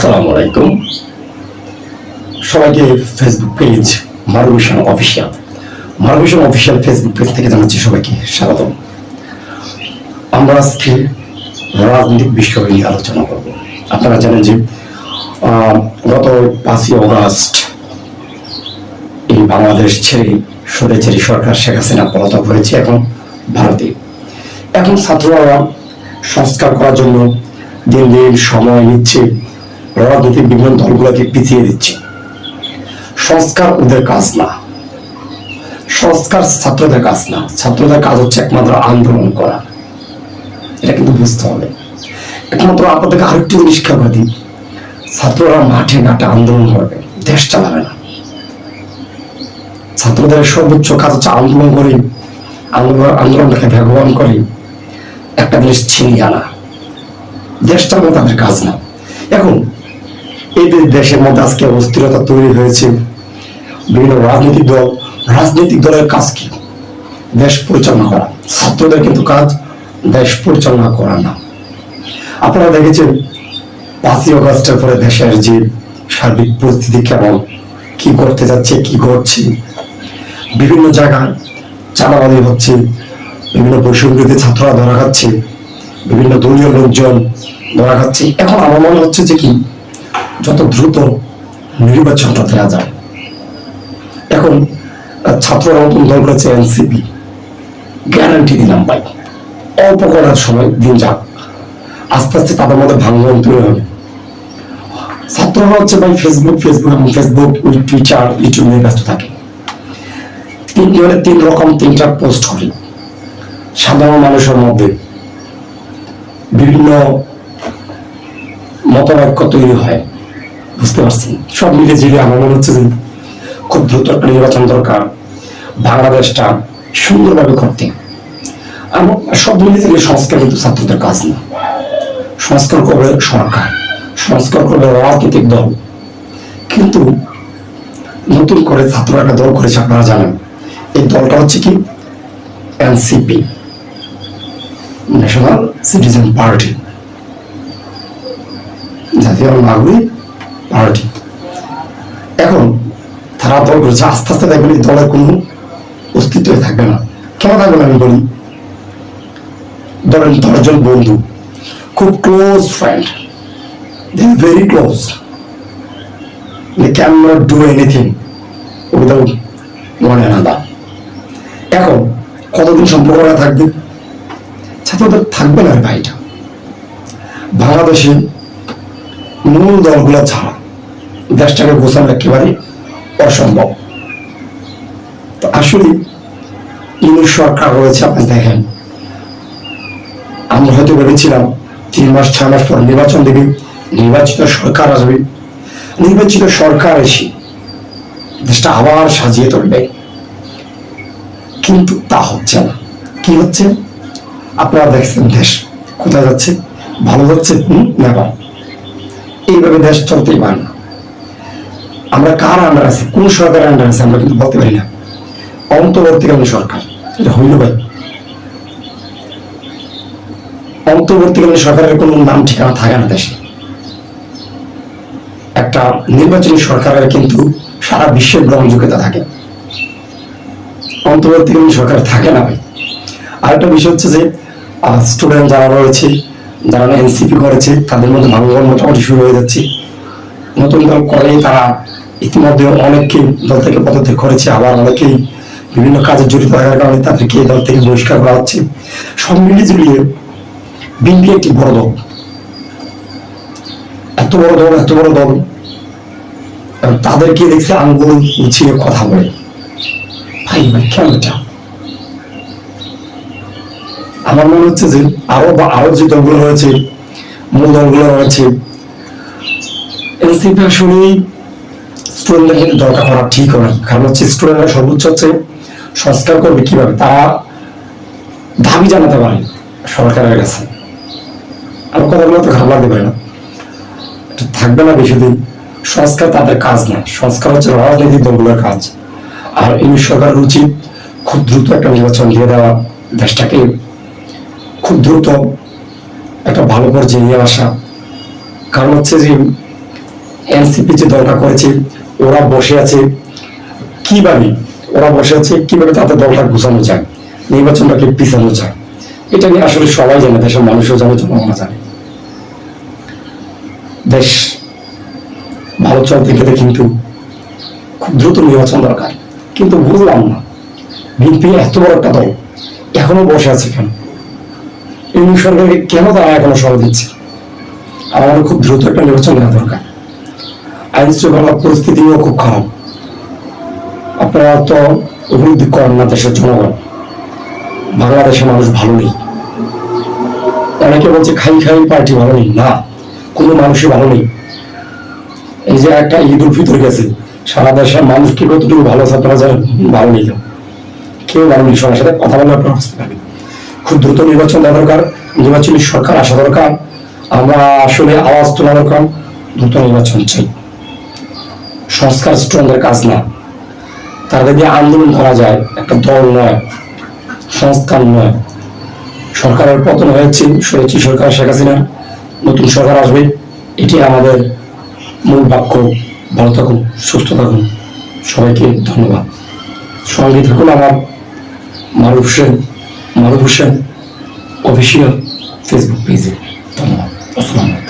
আসসালামু আলাইকুম সবাইকে। Facebook page Maruvision official Facebook page থেকে জানাচ্ছি সবাইকে স্বাগতম। আমরা আজকে রাজনৈতিক বিষয় নিয়ে আলোচনা করব। আপনারা জানেন যে গত 5ই অগস্ট এই বাংলাদেশ ছেড়ে স্বৈরাচারী সরকার শেখ হাসিনা পলাতক হয়েছে এখন ভারতে। এখন ছাত্ররা সংস্কার করার জন্য দিন দিন সময় নিচ্ছে, রাজনৈতিক বিভিন্ন দলগুলোকে পিছিয়ে দিচ্ছে। সংস্কার ওদের কাজ না, সংস্কার ছাত্রদের কাজ না। ছাত্রদের কাজ হচ্ছে একমাত্র আন্দোলন করা। এটা কিন্তু বুঝতে হবে। একমাত্র আপনাদেরকে আরেকটি জিনিস খেয়াল দিই, ছাত্ররা মাঠে ঘাটে আন্দোলন করবে, দেশ চালাবে না। ছাত্রদের সর্বোচ্চ কাজ হচ্ছে আন্দোলন করে, আন্দোলনটাকে ভগবান করে একটা জিনিস ছিনিয়ে আনা। দেশ চালানো তাদের কাজ না। এখন এই দেশের মধ্যে আজকে অস্থিরতা তৈরি হয়েছে। বিভিন্ন রাজনৈতিক দলের কাজ কি? দেশ পরিচালনা করা। ছাত্রদের কিন্তু কাজ দেশ পরিচালনা করা না। আপনারা দেখেছেন 5ই অগস্টের পরে দেশের যে সার্বিক পরিস্থিতি কেমন, কি করতে যাচ্ছে, কি করছে। বিভিন্ন জায়গায় চাঁদাবাজি হচ্ছে, বিভিন্ন বৈষম্যবিরোধী ছাত্ররা ধরা খাচ্ছে, বিভিন্ন দলীয় লোকজন ধরা খাচ্ছে। এখন আমার মনে হচ্ছে যে কি যত দ্রুত নির্বাচনটা দেওয়া যায়। এখন ছাত্ররা নতুন দল করেছে এনসিপি, গ্যারান্টি দিলাম ভাই অল্প করার সময় দিন যাক, আস্তে আস্তে তাদের মধ্যে ভাঙন তৈরি হবে। ছাত্ররা হচ্ছে ভাই ফেসবুক টুইটার ইউটিউব নিয়ে ব্যস্ত থাকে। তিন রকম 3টা পোস্ট করি। সাধারণ মানুষের মধ্যে বিভিন্ন মতবাক্য তৈরি হয়, বুঝতে পারছি। সব মিলে জিলে আমার মনে হচ্ছে যে খুব দ্রুত একটা নির্বাচন দরকার, বাংলাদেশটা সুন্দরভাবে করতে। সব মিলে জিলে সংস্কার কিন্তু ছাত্রদের কাজ না। সংস্কার করবে সরকার, সংস্কার করবে রাজনৈতিক দল। কিন্তু নতুন করে ছাত্ররা একটা দল করেছে, আপনারা জানেন। এই দলটা হচ্ছে কি এনসিপি, ন্যাশনাল সিটিজেন পার্টি, জাতীয় নাগরিক পার্টি। এখন তারা দল করেছে, আস্তে আস্তে দেখবেন এই দলের কোনো অস্তিত্বই থাকবে না। কেন থাকবে না আমি বলি। ধরেন 10 জন বন্ধু, খুব close friend, very close, they cannot do anything without one another। এখন কতদিন সম্পর্কটা থাকবে? ছাত্রদের থাকবে না ভাইটা। বাংলাদেশে মূল দলগুলো ছাড়া দেশটাকে গোছানো একেবারে অসম্ভব। তো আসলে ইউনিট সরকার রয়েছে। আপনি দেখেন, আমরা হয়তো ভেবেছিলাম 3 মাস 6 মাস পর নির্বাচন দেবে, নির্বাচিত সরকার আসবে, নির্বাচিত সরকার এসে দেশটা আবার সাজিয়ে তুলবে। কিন্তু তা হচ্ছে না। কি হচ্ছে আপনারা দেখছেন, দেশ কোথায় যাচ্ছে? ভালো যাচ্ছে না। এইভাবে দেশ চলতেই পারে না। আমরা কার আন্ডার আছি, কোন সরকারের আন্ডার আছে আমরা কিন্তু বলতে পারি না। অন্তর্বর্তীকালীন সরকার, এটা হইল ভাই। অন্তর্বর্তীকালীন সরকারের কোন নাম ঠিকানা থাকে না দেশে। একটা নির্বাচনী সরকারের কিন্তু সারা বিশ্বের গ্রহণযোগ্যতা থাকে, অন্তর্বর্তীকালীন সরকার থাকে না ভাই। আরেকটা বিষয় হচ্ছে যে স্টুডেন্ট যারা রয়েছে, যারা এনসিপি করেছে, তাদের মধ্যে ভাঙন মোটামুটি শুরু হয়ে যাচ্ছে। নতুন দল করে তারা ইতিমধ্যে অনেককে দল থেকে পদত্যাগ করেছে, আবার অনেকেই বিভিন্ন কাজে জড়িত থাকার কারণে তাদেরকে দল থেকে বহিষ্কার করা হচ্ছে। সব মিলিয়ে ঝুলিয়ে বিএনপি একটি বড় দল, এত বড় দল, তাদেরকে দেখছে আঙ্গুল উঁচিয়ে কথা বলে। ভাই কেন এটা? আমার মনে হচ্ছে যে আরো যে দলগুলো রয়েছে, মূল দলগুলো রয়েছে, এনসিপি আসলে স্টুডেন্টদের কিন্তু দরকার করা ঠিক হবে। কারণ হচ্ছে স্টুডেন্টরা সর্বোচ্চ হচ্ছে সংস্কার করবে কিভাবে, তারা দাবি জানাতে পারে সরকারের কাছে। আমার কথাগুলো তো খারাপ লাগতে পারে না, এটা থাকবে না বেশিদিন। সংস্কার তাদের কাজ না, সংস্কার হচ্ছে রাজনৈতিক দলগুলোর কাজ। আর এই সরকারের উচিত খুব দ্রুত একটা নির্বাচন দিয়ে দেওয়া, দেশটাকে খুব দ্রুত একটা ভালো পর্যায়ে নিয়ে আসা। কারণ হচ্ছে যে এনসিপি যে দলটা করেছে, ওরা বসে আছে কিভাবে তাদের দলটা ঘুষানো যায়, নির্বাচনটাকে পিছানো যায়, এটা নিয়ে আসলে সবাই জানে, দেশের মানুষও জানে, জনগণ জানে। দেশ ভালো চলতে গেলে কিন্তু খুব দ্রুত নির্বাচন দরকার। কিন্তু বুঝলাম না, বিএনপি এত বড় একটা দল এখনো বসে আছে কেন? এই সরকারকে কেন তারা এখনো সরে দিচ্ছে? আমাদের খুব দ্রুত একটা নির্বাচন নেওয়া দরকার। আইন শৃঙ্খলা পরিস্থিতিও খুব খারাপ। আপনারা তো উপলব্ধি করেন না, দেশের জনগণ, বাংলাদেশের মানুষ ভালো নেই। অনেকে বলছে খাই পার্টি ভালো নেই, না, কোনো মানুষই ভালো নেই। এই যে একটা ঈদ উল ফিতর গেছে, সারা দেশের মানুষ কি কতটুকু ভালো আছে আপনারা জানেন? ভালো নেই, কেউ ভালো নেই। সবার সাথে কথা বলে আপনারা বুঝতে পারবেন। খুব দ্রুত নির্বাচন দেওয়া দরকার, নির্বাচনী সরকার আসা দরকার, আমরা আসলে আওয়াজ তোলা দরকার, দ্রুত নির্বাচন চাই। সংস্কার স্ট্রংয়ের কাজ না, তার দিয়ে আন্দোলন করা যায়, একটা দল নয়, সংস্কার নয়। সরকারের পতন হয়েছে, সরেছি সরকার শেখ হাসিনা, নতুন সরকার আসবে, এটি আমাদের মূল বাক্য। ভালো থাকুন, সুস্থ থাকুন, সবাইকে ধন্যবাদ। সঙ্গে থাকুন আমার মারুফ হোসেন অফিসিয়াল ফেসবুক পেজে। ধন্যবাদ। আসসালামু আলাইকুম।